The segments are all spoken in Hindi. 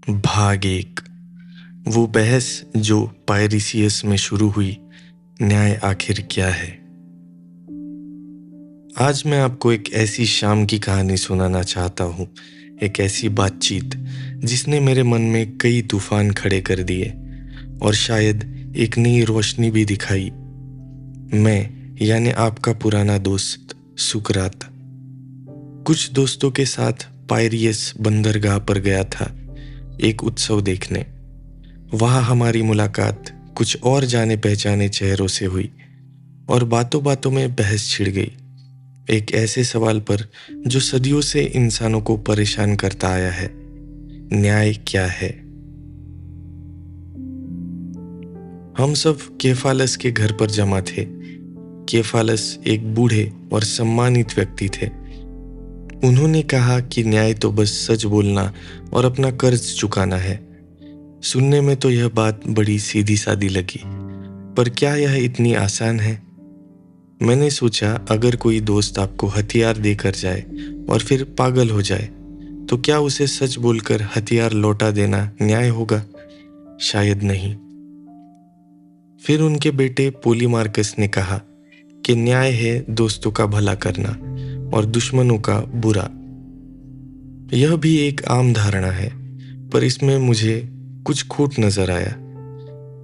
भाग एक। वो बहस जो पायरिसियस में शुरू हुई, न्याय आखिर क्या है। आज मैं आपको एक ऐसी शाम की कहानी सुनाना चाहता हूँ, एक ऐसी बातचीत जिसने मेरे मन में कई तूफान खड़े कर दिए और शायद एक नई रोशनी भी दिखाई। मैं यानी आपका पुराना दोस्त सुकरात कुछ दोस्तों के साथ पायरियस बंदरगाह पर गया था, एक उत्सव देखने। वहाँ हमारी मुलाकात कुछ और जाने पहचाने चेहरों से हुई और बातों बातों में बहस छिड़ गई, एक ऐसे सवाल पर जो सदियों से इंसानों को परेशान करता आया है, न्याय क्या है। हम सब केफालस के घर पर जमा थे। केफालस एक बूढ़े और सम्मानित व्यक्ति थे। उन्होंने कहा कि न्याय तो बस सच बोलना और अपना कर्ज चुकाना है। सुनने में तो यह बात बड़ी सीधी सादी लगी, पर क्या यह इतनी आसान है? मैंने सोचा, अगर कोई दोस्त आपको हथियार देकर जाए और फिर पागल हो जाए, तो क्या उसे सच बोलकर हथियार लौटा देना न्याय होगा? शायद नहीं। फिर उनके बेटे पोलीमार्कस ने कहा कि न्याय है दोस्तों का भला करना और दुश्मनों का बुरा। यह भी एक आम धारणा है, पर इसमें मुझे कुछ खोट नजर आया।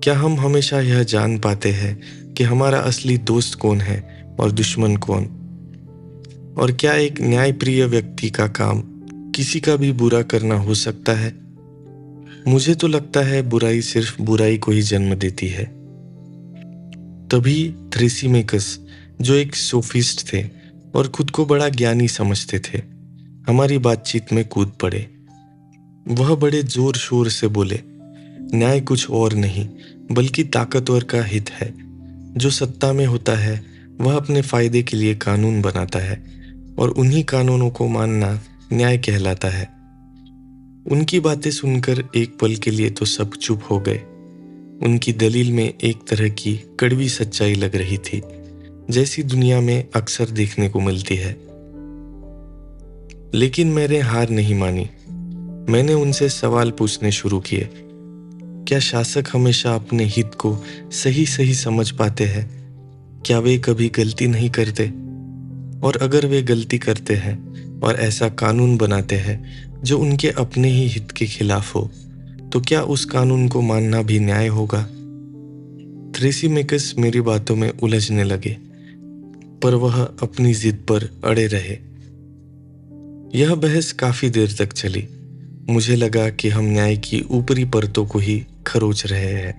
क्या हम हमेशा यह जान पाते हैं कि हमारा असली दोस्त कौन है और दुश्मन कौन? और क्या एक न्यायप्रिय व्यक्ति का काम किसी का भी बुरा करना हो सकता है? मुझे तो लगता है बुराई सिर्फ बुराई को ही जन्म देती है। तभी थ्रेसिमेकस, जो एक सोफिस्ट थे और खुद को बड़ा ज्ञानी समझते थे, हमारी बातचीत में कूद पड़े। वह बड़े जोर शोर से बोले, न्याय कुछ और नहीं बल्कि ताकतवर का हित है। जो सत्ता में होता है वह अपने फायदे के लिए कानून बनाता है और उन्हीं कानूनों को मानना न्याय कहलाता है। उनकी बातें सुनकर एक पल के लिए तो सब चुप हो गए। उनकी दलील में एक तरह की कड़वी सच्चाई लग रही थी, जैसी दुनिया में अक्सर देखने को मिलती है। लेकिन मैंने हार नहीं मानी। मैंने उनसे सवाल पूछने शुरू किए। क्या शासक हमेशा अपने हित को सही सही समझ पाते हैं? क्या वे कभी गलती नहीं करते? और अगर वे गलती करते हैं और ऐसा कानून बनाते हैं जो उनके अपने ही हित के खिलाफ हो, तो क्या उस कानून को मानना भी न्याय होगा? थ्रेसिमेकस मेरी बातों में उलझने लगे, पर वह अपनी जिद पर अड़े रहे। यह बहस काफी देर तक चली। मुझे लगा कि हम न्याय की ऊपरी परतों को ही खरोच रहे हैं,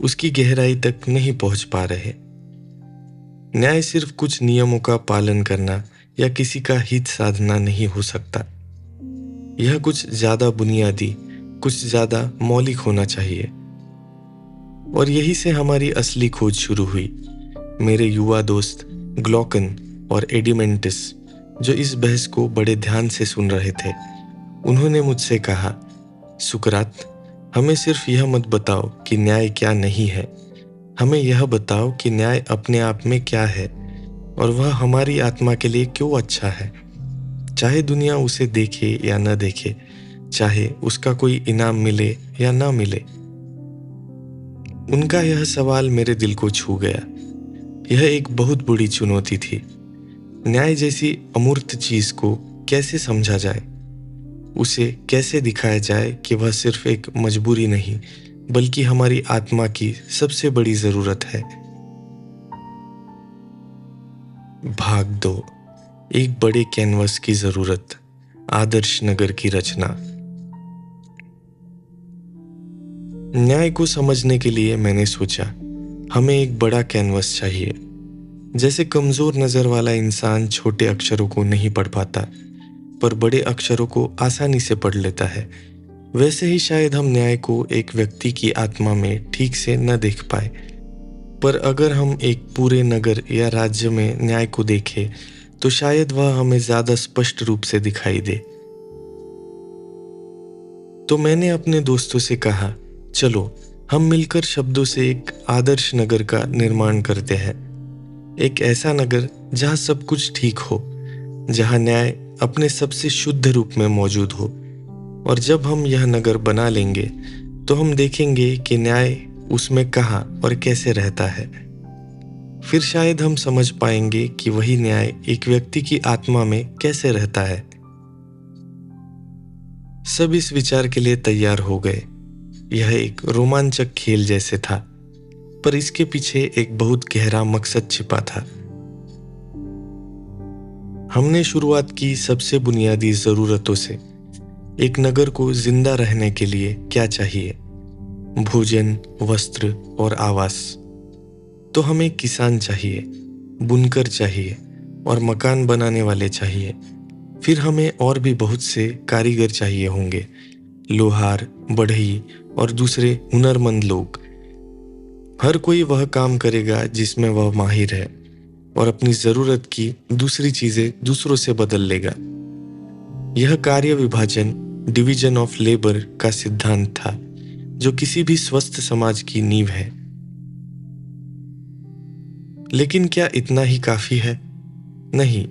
उसकी गहराई तक नहीं पहुंच पा रहे। न्याय सिर्फ कुछ नियमों का पालन करना या किसी का हित साधना नहीं हो सकता। यह कुछ ज्यादा बुनियादी, कुछ ज्यादा मौलिक होना चाहिए। और यही से हमारी असली खोज शुरू हुई। मेरे युवा दोस्त ग्लॉकन और एडिमेंटिस, जो इस बहस को बड़े ध्यान से सुन रहे थे, उन्होंने मुझसे कहा, सुकरात, हमें सिर्फ यह मत बताओ कि न्याय क्या नहीं है, हमें यह बताओ कि न्याय अपने आप में क्या है और वह हमारी आत्मा के लिए क्यों अच्छा है। चाहे दुनिया उसे देखे या न देखे, चाहे उसका कोई इनाम मिले या ना मिले। उनका यह सवाल मेरे दिल को छू गया। यह एक बहुत बड़ी चुनौती थी। न्याय जैसी अमूर्त चीज को कैसे समझा जाए? उसे कैसे दिखाया जाए कि वह सिर्फ एक मजबूरी नहीं बल्कि हमारी आत्मा की सबसे बड़ी जरूरत है। भाग 2। एक बड़े कैनवस की जरूरत, आदर्श नगर की रचना। न्याय को समझने के लिए मैंने सोचा, हमें एक बड़ा कैनवस चाहिए। जैसे कमजोर नजर वाला इंसान छोटे अक्षरों को नहीं पढ़ पाता, पर बड़े अक्षरों को आसानी से पढ़ लेता है, वैसे ही शायद हम न्याय को एक व्यक्ति की आत्मा में ठीक से न देख पाए। पर अगर हम एक पूरे नगर या राज्य में न्याय को देखें, तो शायद वह हमें ज्यादा स्पष्ट रूप से दिखाई दे। तो मैंने अपने दोस्तों से कहा, चलो हम मिलकर शब्दों से एक आदर्श नगर का निर्माण करते हैं। एक ऐसा नगर जहां सब कुछ ठीक हो, जहां न्याय अपने सबसे शुद्ध रूप में मौजूद हो और जब हम यह नगर बना लेंगे तो हम देखेंगे कि न्याय उसमें कहाँ और कैसे रहता है। फिर शायद हम समझ पाएंगे कि वही न्याय एक व्यक्ति की आत्मा में कैसे रहता है। सब इस विचार के लिए तैयार हो गए। यह एक रोमांचक खेल जैसे था, पर इसके पीछे एक बहुत गहरा मकसद छिपा था। हमने शुरुआत की सबसे बुनियादी जरूरतों से। एक नगर को जिंदा रहने के लिए क्या चाहिए? भोजन, वस्त्र और आवास। तो हमें किसान चाहिए, बुनकर चाहिए और मकान बनाने वाले चाहिए। फिर हमें और भी बहुत से कारीगर चाहिए होंगे, लोहार, बढ़ई और दूसरे हुनरमंद लोग। हर कोई वह काम करेगा जिसमें वह माहिर है और अपनी जरूरत की दूसरी चीजें दूसरों से बदल लेगा। यह कार्य विभाजन, डिवीजन ऑफ लेबर का सिद्धांत था, जो किसी भी स्वस्थ समाज की नींव है। लेकिन क्या इतना ही काफी है? नहीं।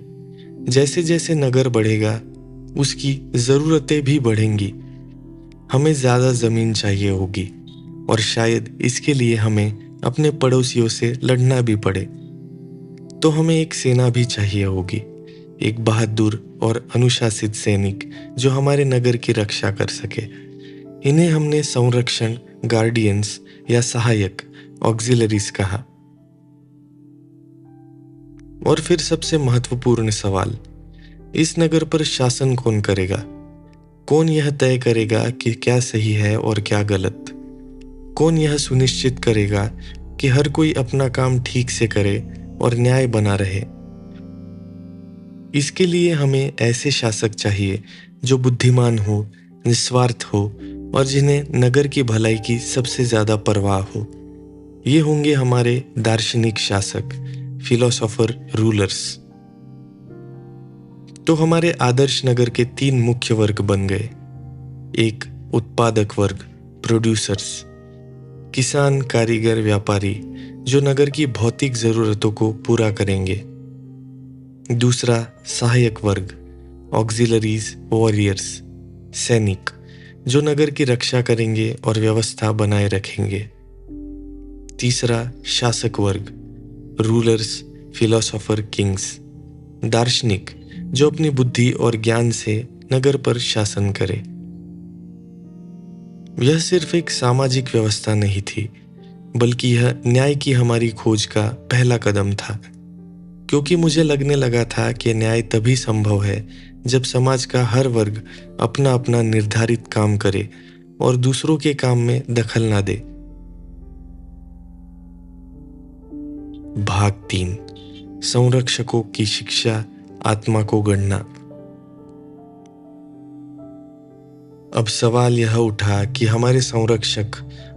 जैसे जैसे नगर बढ़ेगा, उसकी जरूरतें भी बढ़ेंगी। हमें ज्यादा जमीन चाहिए होगी और शायद इसके लिए हमें अपने पड़ोसियों से लड़ना भी पड़े। तो हमें एक सेना भी चाहिए होगी, एक बहादुर और अनुशासित सैनिक जो हमारे नगर की रक्षा कर सके। इन्हें हमने संरक्षण, गार्डियंस या सहायक, ऑक्सिलरीज कहा। और फिर सबसे महत्वपूर्ण सवाल, इस नगर पर शासन कौन करेगा? कौन यह तय करेगा कि क्या सही है और क्या गलत? कौन यह सुनिश्चित करेगा कि हर कोई अपना काम ठीक से करे और न्याय बना रहे? इसके लिए हमें ऐसे शासक चाहिए जो बुद्धिमान हो, निस्वार्थ हो और जिन्हें नगर की भलाई की सबसे ज्यादा परवाह हो। ये होंगे हमारे दार्शनिक शासक, फिलोसोफर रूलर्स। तो हमारे आदर्श नगर के 3 मुख्य वर्ग बन गए। एक उत्पादक वर्ग, प्रोड्यूसर्स, किसान, कारीगर, व्यापारी जो नगर की भौतिक जरूरतों को पूरा करेंगे। दूसरा सहायक वर्ग, ऑक्सिलरीज, वॉरियर्स, सैनिक जो नगर की रक्षा करेंगे और व्यवस्था बनाए रखेंगे। तीसरा शासक वर्ग, रूलर्स, फिलोसोफर, किंग्स, दार्शनिक जो अपनी बुद्धि और ज्ञान से नगर पर शासन करे। यह सिर्फ एक सामाजिक व्यवस्था नहीं थी, बल्कि यह न्याय की हमारी खोज का पहला कदम था। क्योंकि मुझे लगने लगा था कि न्याय तभी संभव है जब समाज का हर वर्ग अपना अपना निर्धारित काम करे और दूसरों के काम में दखल ना दे। भाग 3, संरक्षकों की शिक्षा, आत्मा को गढ़ना। अब सवाल यह उठा कि हमारे संरक्षक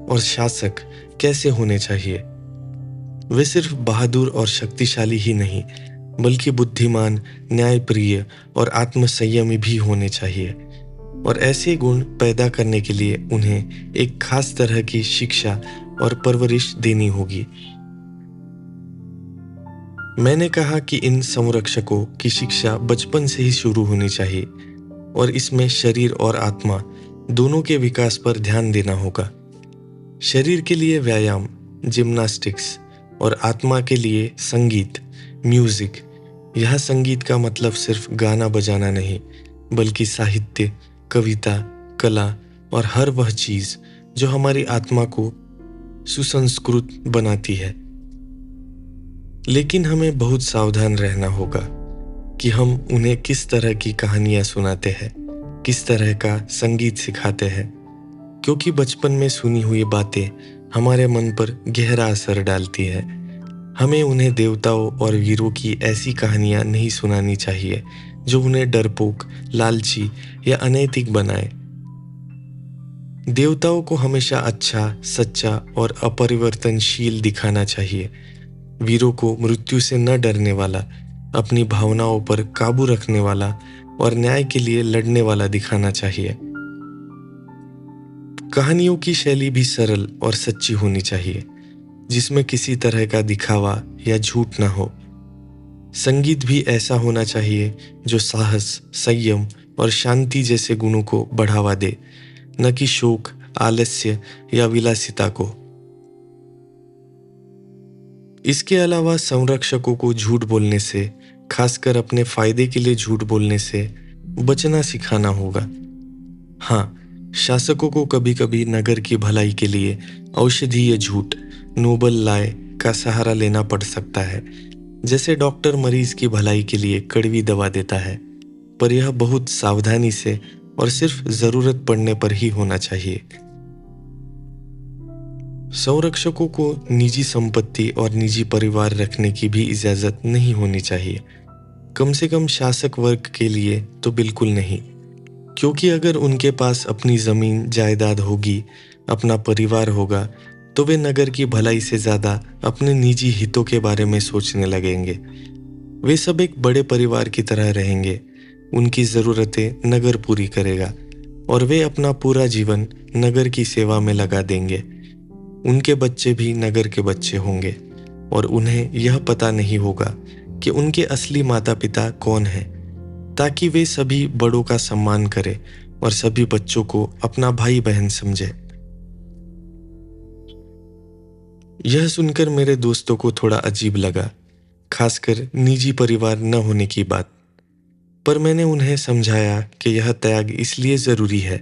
और शासक कैसे होने चाहिए। वे सिर्फ बहादुर और शक्तिशाली ही नहीं, बल्कि बुद्धिमान, न्यायप्रिय और आत्मसंयमी भी होने चाहिए। और ऐसे गुण पैदा करने के लिए उन्हें एक खास तरह की शिक्षा और परवरिश देनी होगी। मैंने कहा कि इन संरक्षकों की शिक्षा बचपन से ही शुरू होनी चाहिए और इसमें शरीर और आत्मा दोनों के विकास पर ध्यान देना होगा। शरीर के लिए व्यायाम, जिम्नास्टिक्स और आत्मा के लिए संगीत, म्यूजिक। यह संगीत का मतलब सिर्फ गाना बजाना नहीं, बल्कि साहित्य, कविता, कला और हर वह चीज जो हमारी आत्मा को सुसंस्कृत बनाती है। लेकिन हमें बहुत सावधान रहना होगा कि हम उन्हें किस तरह की कहानियां सुनाते हैं, किस तरह का संगीत सिखाते हैं, क्योंकि बचपन में सुनी हुई बातें हमारे मन पर गहरा असर डालती है। हमें उन्हें देवताओं और वीरों की ऐसी कहानियां नहीं सुनानी चाहिए जो उन्हें डरपोक, लालची या अनैतिक बनाए। देवताओं को हमेशा अच्छा, सच्चा और अपरिवर्तनशील दिखाना चाहिए। वीरों को मृत्यु से न डरने वाला, अपनी भावनाओं पर काबू रखने वाला और न्याय के लिए लड़ने वाला दिखाना चाहिए। कहानियों की शैली भी सरल और सच्ची होनी चाहिए, जिसमें किसी तरह का दिखावा या झूठ ना हो। संगीत भी ऐसा होना चाहिए जो साहस, संयम और शांति जैसे गुणों को बढ़ावा दे, न कि शोक, आलस्य या विलासिता को। इसके अलावा संरक्षकों को झूठ बोलने से, खासकर अपने फायदे के लिए झूठ बोलने से बचना सिखाना होगा। हाँ, शासकों को कभी कभी नगर की भलाई के लिए औषधीय झूठ, नोबल लाए का सहारा लेना पड़ सकता है। जैसे डॉक्टर मरीज की भलाई के लिए कड़वी दवा देता है, पर यह बहुत सावधानी से और सिर्फ जरूरत पड़ने पर ही होना चाहिए। संरक्षकों को निजी संपत्ति और निजी परिवार रखने की भी इजाजत नहीं होनी चाहिए। कम से कम शासक वर्ग के लिए तो बिल्कुल नहीं, क्योंकि अगर उनके पास अपनी जमीन जायदाद होगी, अपना परिवार होगा, तो वे नगर की भलाई से ज्यादा अपने निजी हितों के बारे में सोचने लगेंगे। वे सब एक बड़े परिवार की तरह रहेंगे, उनकी जरूरतें नगर पूरी करेगा और वे अपना पूरा जीवन नगर की सेवा में लगा देंगे। उनके बच्चे भी नगर के बच्चे होंगे और उन्हें यह पता नहीं होगा कि उनके असली माता पिता कौन हैं, ताकि वे सभी बड़ों का सम्मान करें और सभी बच्चों को अपना भाई बहन समझे। यह सुनकर मेरे दोस्तों को थोड़ा अजीब लगा, खासकर निजी परिवार न होने की बात। पर मैंने उन्हें समझाया कि यह त्याग इसलिए जरूरी है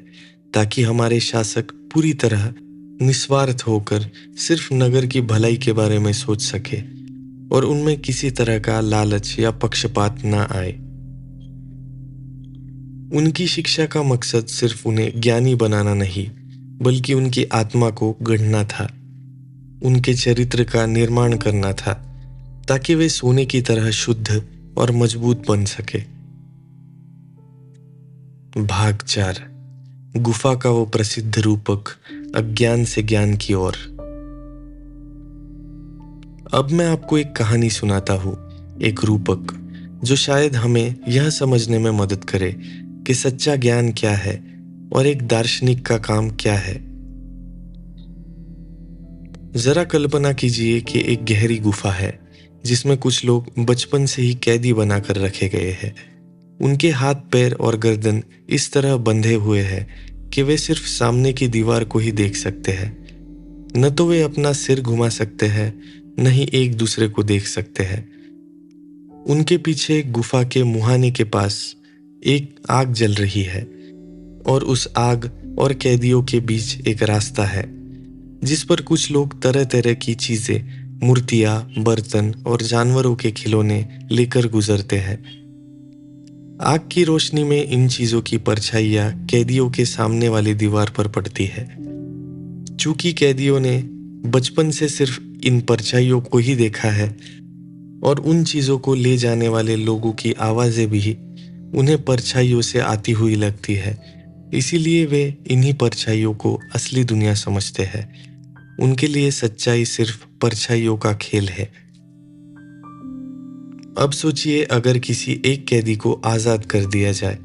ताकि हमारे शासक पूरी तरह निस्वार्थ होकर सिर्फ नगर की भलाई के बारे में सोच सके और उनमें किसी तरह का लालच या पक्षपात न आए। उनकी शिक्षा का मकसद सिर्फ उन्हें ज्ञानी बनाना नहीं, बल्कि उनकी आत्मा को गढ़ना था, उनके चरित्र का निर्माण करना था, ताकि वे सोने की तरह शुद्ध और मजबूत बन सके। भाग 4, गुफा का वो प्रसिद्ध रूपक अज्ञान से ज्ञान की ओर। अब मैं आपको एक कहानी सुनाता हूँ, एक रूपक, जो शायद हमें यह समझने में मदद करे कि सच्चा ज्ञान क्या है और एक दार्शनिक का काम क्या है। जरा कल्पना कीजिए कि एक गहरी गुफा है जिसमें कुछ लोग बचपन से ही कैदी बनाकर रखे गए हैं। उनके हाथ, पैर और गर्दन इस तरह बंधे हुए हैं कि वे सिर्फ सामने की दीवार को ही देख सकते हैं। न तो वे अपना सिर घुमा सकते हैं, न ही एक दूसरे को देख सकते हैं। उनके पीछे गुफा के मुहाने के पास एक आग जल रही है और उस आग और कैदियों के बीच एक रास्ता है जिस पर कुछ लोग तरह तरह की चीजें, मूर्तियां, बर्तन और जानवरों के खिलौने लेकर गुजरते हैं। आग की रोशनी में इन चीजों की परछाइयां कैदियों के सामने वाली दीवार पर पड़ती है। चूंकि कैदियों ने बचपन से सिर्फ इन परछाइयों को ही देखा है और उन चीजों को ले जाने वाले लोगों की आवाजें भी उन्हें परछाइयों से आती हुई लगती है, इसीलिए वे इन्हीं परछाइयों को असली दुनिया समझते हैं। उनके लिए सच्चाई सिर्फ परछाइयों का खेल है। अब सोचिए, अगर किसी एक कैदी को आजाद कर दिया जाए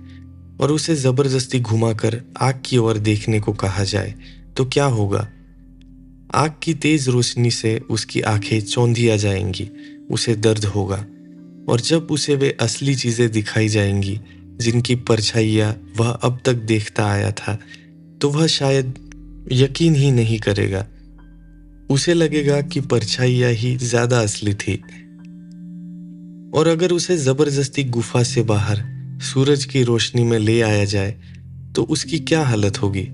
और उसे जबरदस्ती घुमाकर आग की ओर देखने को कहा जाए तो क्या होगा? आग की तेज रोशनी से उसकी आंखें चौंधिया जाएंगी, उसे दर्द होगा, और जब उसे वे असली चीजें दिखाई जाएंगी जिनकी परछाइयां वह अब तक देखता आया था, तो वह शायद यकीन ही नहीं करेगा। उसे लगेगा कि परछाइयां ही ज्यादा असली थी। और अगर उसे जबरदस्ती गुफा से बाहर सूरज की रोशनी में ले आया जाए तो उसकी क्या हालत होगी?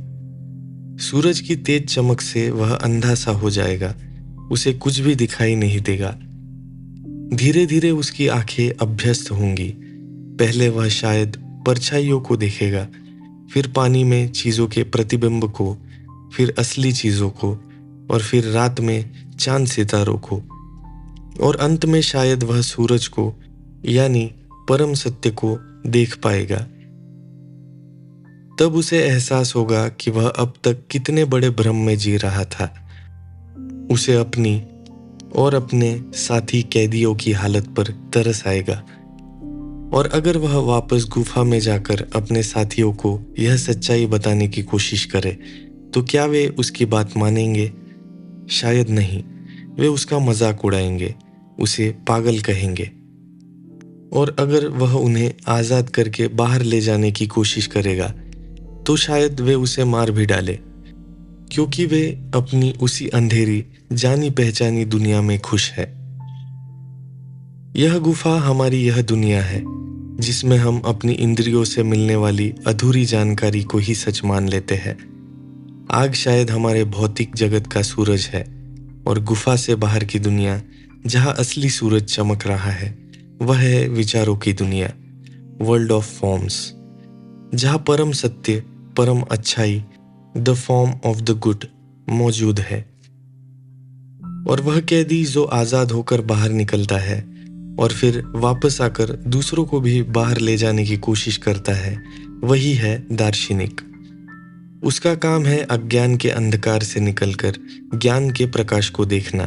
सूरज की तेज चमक से वह अंधा सा हो जाएगा, उसे कुछ भी दिखाई नहीं देगा। धीरे धीरे उसकी आंखें अभ्यस्त होंगी। पहले वह शायद परछाइयों को देखेगा, फिर पानी में चीजों के प्रतिबिंब को, फिर असली चीजों को, और फिर रात में चांद सितारों को, और अंत में शायद वह सूरज को, यानी परम सत्य को देख पाएगा। तब उसे एहसास होगा कि वह अब तक कितने बड़े भ्रम में जी रहा था। उसे अपनी और अपने साथी कैदियों की हालत पर तरस आएगा, और अगर वह वापस गुफा में जाकर अपने साथियों को यह सच्चाई बताने की कोशिश करे तो क्या वे उसकी बात मानेंगे? शायद नहीं। वे उसका मजाक उड़ाएंगे, उसे पागल कहेंगे। और अगर वह उन्हें आज़ाद करके बाहर ले जाने की कोशिश करेगा तो शायद वे उसे मार भी डाले, क्योंकि वे अपनी उसी अंधेरी जानी पहचानी दुनिया में खुश है। यह गुफा हमारी यह दुनिया है जिसमें हम अपनी इंद्रियों से मिलने वाली अधूरी जानकारी को ही सच मान लेते हैं। आग शायद हमारे भौतिक जगत का सूरज है, और गुफा से बाहर की दुनिया जहाँ असली सूरज चमक रहा है वह है विचारों की दुनिया, वर्ल्ड ऑफ फॉर्म्स, जहाँ परम सत्य, परम अच्छाई, the form of the good मौजूद है। और वह कैदी जो आज़ाद होकर बाहर निकलता है और फिर वापस आकर दूसरों को भी बाहर ले जाने की कोशिश करता है, वही है दार्शनिक। उसका काम है अज्ञान के अंधकार से निकलकर ज्ञान के प्रकाश को देखना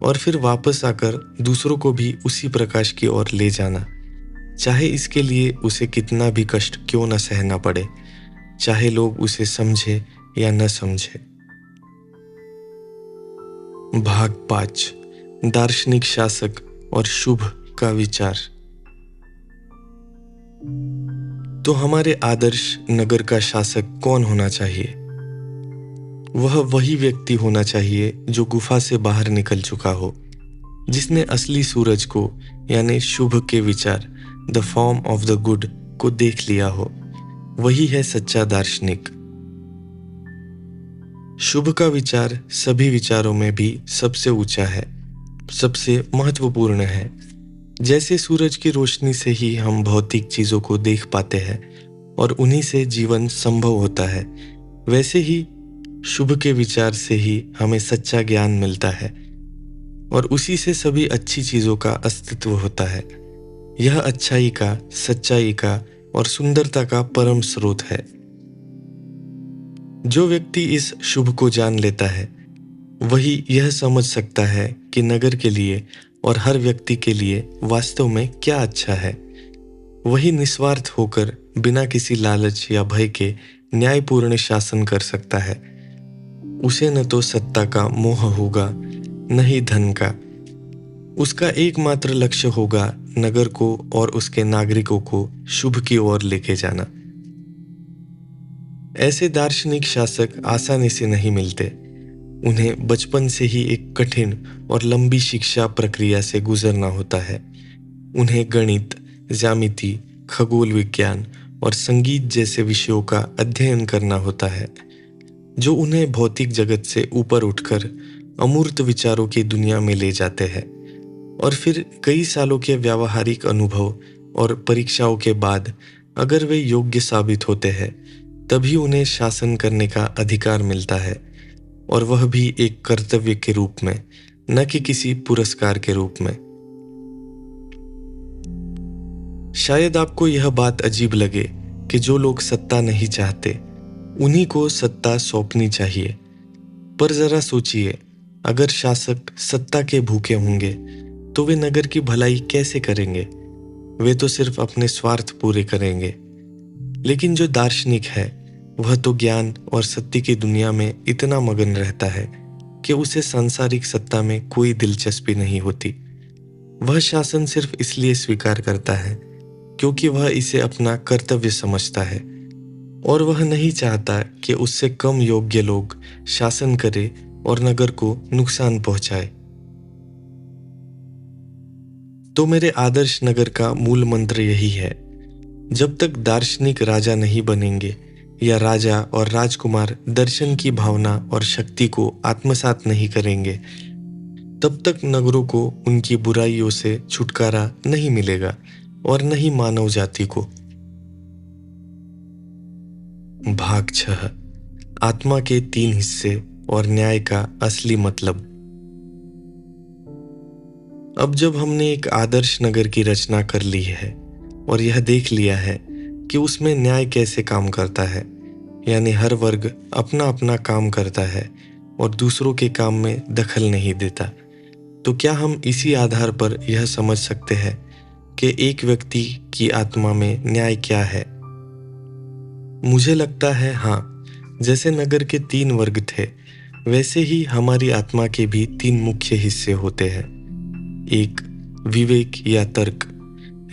और फिर वापस आकर दूसरों को भी उसी प्रकाश की ओर ले जाना, चाहे इसके लिए उसे कितना भी कष्ट क्यों न सहना पड़े, चाहे लोग उसे समझे या न समझे। भाग 5, दार्शनिक शासक और शुभ का विचार। तो हमारे आदर्श नगर का शासक कौन होना चाहिए? वह वही व्यक्ति होना चाहिए जो गुफा से बाहर निकल चुका हो, जिसने असली सूरज को यानी शुभ के विचार, the form of the good को देख लिया हो। वही है सच्चा दार्शनिक। शुभ का विचार सभी विचारों में भी सबसे ऊंचा है, सबसे महत्वपूर्ण है। जैसे सूरज की रोशनी से ही हम भौतिक चीजों को देख पाते हैं और उन्हीं से जीवन संभव होता है, वैसे ही शुभ के विचार से ही हमें सच्चा ज्ञान मिलता है और उसी से सभी अच्छी चीजों का अस्तित्व होता है। यह अच्छाई का, सच्चाई का और सुंदरता का परम स्रोत है। जो व्यक्ति इस शुभ को जान लेता है वही यह समझ सकता है कि नगर के लिए और हर व्यक्ति के लिए वास्तव में क्या अच्छा है। वही निस्वार्थ होकर बिना किसी लालच या भय के न्यायपूर्ण शासन कर सकता है। उसे न तो सत्ता का मोह होगा न ही धन का। उसका एकमात्र लक्ष्य होगा नगर को और उसके नागरिकों को शुभ की ओर लेके जाना। ऐसे दार्शनिक शासक आसानी से नहीं मिलते। उन्हें बचपन से ही एक कठिन और लंबी शिक्षा प्रक्रिया से गुजरना होता है। उन्हें गणित, ज्यामिति, खगोल विज्ञान और संगीत जैसे विषयों का अध्ययन करना होता है, जो उन्हें भौतिक जगत से ऊपर उठकर अमूर्त विचारों की दुनिया में ले जाते हैं। और फिर कई सालों के व्यावहारिक अनुभव और परीक्षाओं के बाद अगर वे योग्य साबित होते हैं तभी उन्हें शासन करने का अधिकार मिलता है, और वह भी एक कर्तव्य के रूप में, न कि किसी पुरस्कार के रूप में। शायद आपको यह बात अजीब लगे कि जो लोग सत्ता नहीं चाहते उन्हीं को सत्ता सौंपनी चाहिए, पर जरा सोचिए, अगर शासक सत्ता के भूखे होंगे तो वे नगर की भलाई कैसे करेंगे? वे तो सिर्फ अपने स्वार्थ पूरे करेंगे। लेकिन जो दार्शनिक है वह तो ज्ञान और सत्य की दुनिया में इतना मगन रहता है कि उसे सांसारिक सत्ता में कोई दिलचस्पी नहीं होती। वह शासन सिर्फ इसलिए स्वीकार करता है क्योंकि वह इसे अपना कर्तव्य समझता है, और वह नहीं चाहता कि उससे कम योग्य लोग शासन करें और नगर को नुकसान पहुंचाए। तो मेरे आदर्श नगर का मूल मंत्र यही है, जब तक दार्शनिक राजा नहीं बनेंगे या राजा और राजकुमार दर्शन की भावना और शक्ति को आत्मसात नहीं करेंगे, तब तक नगरों को उनकी बुराइयों से छुटकारा नहीं मिलेगा और न ही मानव जाति को। भाग 6, आत्मा के 3 हिस्से और न्याय का असली मतलब। अब जब हमने एक आदर्श नगर की रचना कर ली है और यह देख लिया है कि उसमें न्याय कैसे काम करता है, यानी हर वर्ग अपना अपना काम करता है और दूसरों के काम में दखल नहीं देता, तो क्या हम इसी आधार पर यह समझ सकते हैं कि एक व्यक्ति की आत्मा में न्याय क्या है? मुझे लगता है हाँ, जैसे नगर के 3 वर्ग थे वैसे ही हमारी आत्मा के भी 3 मुख्य हिस्से होते हैं। एक, विवेक या तर्क,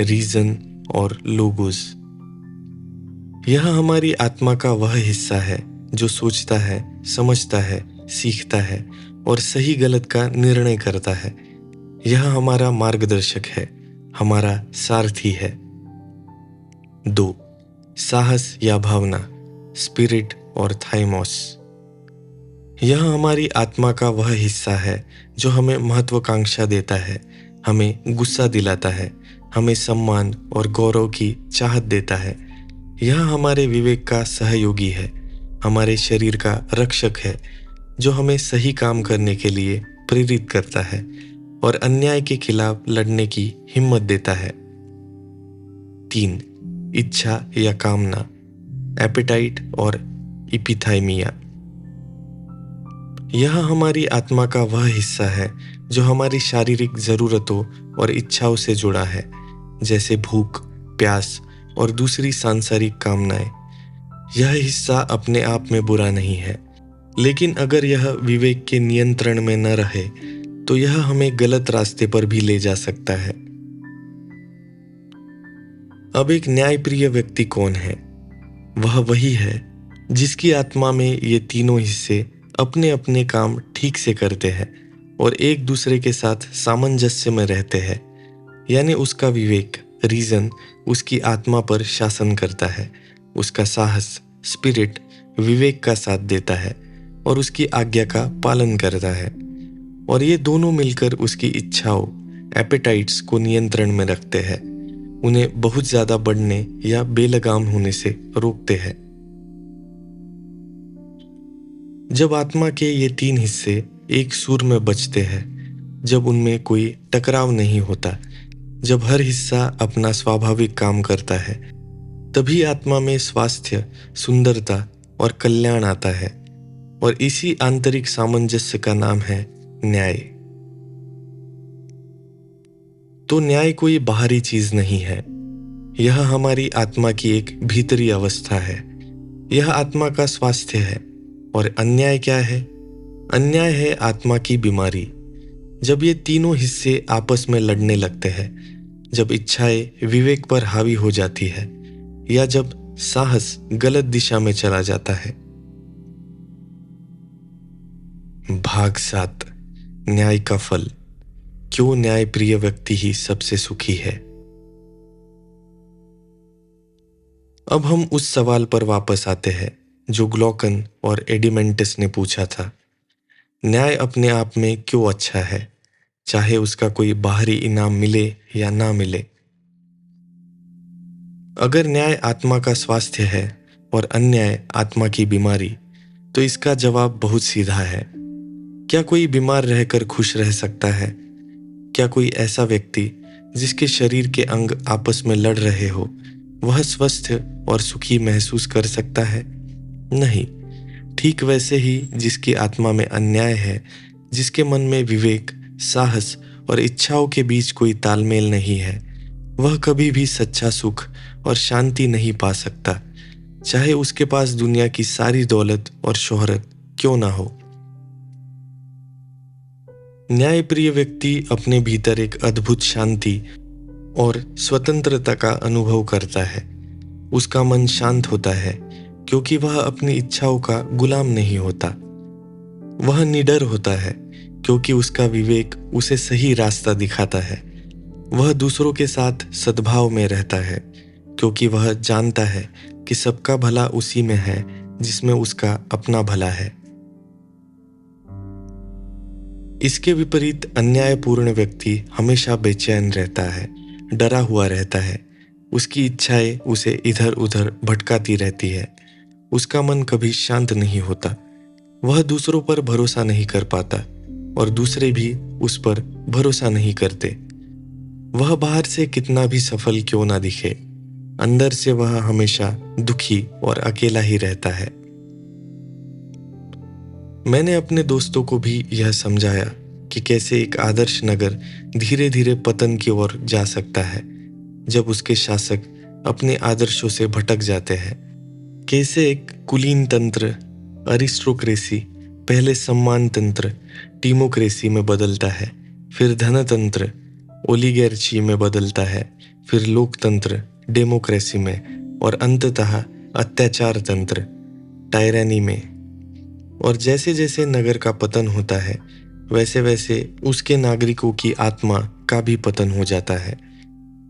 रीजन और लोगोस। यह हमारी आत्मा का वह हिस्सा है जो सोचता है, समझता है, सीखता है और सही गलत का निर्णय करता है। यह हमारा मार्गदर्शक है, हमारा सारथी है। 2. साहस या भावना, स्पिरिट और थाइमोस। यह हमारी आत्मा का वह हिस्सा है जो हमें महत्वाकांक्षा देता है, हमें गुस्सा दिलाता है, हमें सम्मान और गौरव की चाहत देता है। यह हमारे विवेक का सहयोगी है, हमारे शरीर का रक्षक है जो हमें सही काम करने के लिए प्रेरित करता है और अन्याय के खिलाफ लड़ने की हिम्मत देता है। 3. इच्छा या कामना, एपेटाइट और इपिथाइमिया। यह हमारी आत्मा का वह हिस्सा है जो हमारी शारीरिक ज़रूरतों और इच्छाओं से जुड़ा है, जैसे भूख, प्यास और दूसरी सांसारिक कामनाएं। यह हिस्सा अपने आप में बुरा नहीं है, लेकिन अगर यह विवेक के नियंत्रण में न रहे तो यह हमें गलत रास्ते पर भी ले जा सकता है। अब एक न्यायप्रिय व्यक्ति कौन है? वह वही है जिसकी आत्मा में ये तीनों हिस्से अपने अपने काम ठीक से करते हैं और एक दूसरे के साथ सामंजस्य में रहते हैं। यानी उसका विवेक, रीजन, उसकी आत्मा पर शासन करता है, उसका साहस, स्पिरिट, विवेक का साथ देता है और उसकी आज्ञा का पालन करता है। और ये दोनों मिलकर उसकी इच्छाओं, एपेटाइट्स को नियंत्रण में रखते हैं, उन्हें बहुत ज्यादा बढ़ने या बेलगाम होने से रोकते हैं। जब आत्मा के ये तीन हिस्से एक सुर में बजते हैं, जब उनमें कोई टकराव नहीं होता, जब हर हिस्सा अपना स्वाभाविक काम करता है, तभी आत्मा में स्वास्थ्य, सुंदरता और कल्याण आता है। और इसी आंतरिक सामंजस्य का नाम है न्याय। तो न्याय कोई बाहरी चीज नहीं है, यह हमारी आत्मा की एक भीतरी अवस्था है। यह आत्मा का स्वास्थ्य है। और अन्याय क्या है? अन्याय है आत्मा की बीमारी। जब ये तीनों हिस्से आपस में लड़ने लगते हैं, जब इच्छाएं विवेक पर हावी हो जाती है या जब साहस गलत दिशा में चला जाता है। भाग 7, न्याय का फल। क्यों न्यायप्रिय व्यक्ति ही सबसे सुखी है? अब हम उस सवाल पर वापस आते हैं जो ग्लॉकन और एडिमेंटस ने पूछा था। न्याय अपने आप में क्यों अच्छा है, चाहे उसका कोई बाहरी इनाम मिले या ना मिले? अगर न्याय आत्मा का स्वास्थ्य है और अन्याय आत्मा की बीमारी, तो इसका जवाब बहुत सीधा है। क्या कोई बीमार रहकर खुश रह सकता है? क्या कोई ऐसा व्यक्ति जिसके शरीर के अंग आपस में लड़ रहे हो, वह स्वस्थ और सुखी महसूस कर सकता है? नहीं। ठीक वैसे ही जिसकी आत्मा में अन्याय है, जिसके मन में विवेक, साहस और इच्छाओं के बीच कोई तालमेल नहीं है, वह कभी भी सच्चा सुख और शांति नहीं पा सकता, चाहे उसके पास दुनिया की सारी दौलत और शोहरत क्यों ना हो। न्यायप्रिय व्यक्ति अपने भीतर एक अद्भुत शांति और स्वतंत्रता का अनुभव करता है। उसका मन शांत होता है क्योंकि वह अपनी इच्छाओं का गुलाम नहीं होता। वह निडर होता है क्योंकि उसका विवेक उसे सही रास्ता दिखाता है। वह दूसरों के साथ सद्भाव में रहता है क्योंकि वह जानता है कि सबका भला उसी में है जिसमें उसका अपना भला है। इसके विपरीत अन्यायपूर्ण व्यक्ति हमेशा बेचैन रहता है, डरा हुआ रहता है। उसकी इच्छाएं उसे इधर उधर भटकाती रहती है। उसका मन कभी शांत नहीं होता। वह दूसरों पर भरोसा नहीं कर पाता और दूसरे भी उस पर भरोसा नहीं करते। वह बाहर से कितना भी सफल क्यों ना दिखे, अंदर से वह हमेशा दुखी और अकेला ही रहता है। मैंने अपने दोस्तों को भी यह समझाया कि कैसे एक आदर्श नगर धीरे धीरे पतन की ओर जा सकता है जब उसके शासक अपने आदर्शों से भटक जाते हैं। कैसे एक कुलीन तंत्र, अरिस्टोक्रेसी, पहले सम्मान तंत्र, टीमोक्रेसी में बदलता है, फिर धनतंत्र, ओलिगैर्ची में बदलता है, फिर लोकतंत्र, डेमोक्रेसी में और अंततः अत्याचार तंत्र, टायरानी में। और जैसे जैसे नगर का पतन होता है, वैसे वैसे उसके नागरिकों की आत्मा का भी पतन हो जाता है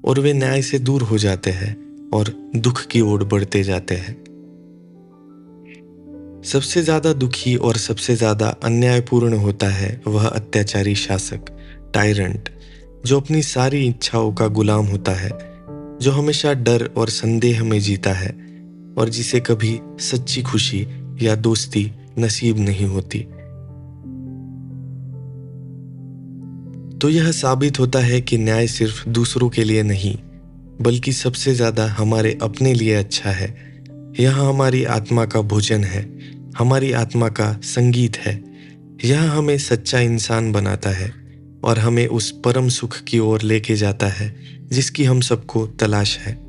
और वे न्याय से दूर हो जाते हैं और दुख की ओर बढ़ते जाते हैं। सबसे ज्यादा दुखी और सबसे ज्यादा अन्यायपूर्ण होता है वह अत्याचारी शासक, टायरेंट, जो अपनी सारी इच्छाओं का गुलाम होता है, जो हमेशा डर और संदेह में जीता है और जिसे कभी सच्ची खुशी या दोस्ती नसीब नहीं होती। तो यह साबित होता है कि न्याय सिर्फ दूसरों के लिए नहीं, बल्कि सबसे ज्यादा हमारे अपने लिए अच्छा है। यह हमारी आत्मा का भोजन है, हमारी आत्मा का संगीत है। यह हमें सच्चा इंसान बनाता है और हमें उस परम सुख की ओर लेके जाता है जिसकी हम सबको तलाश है।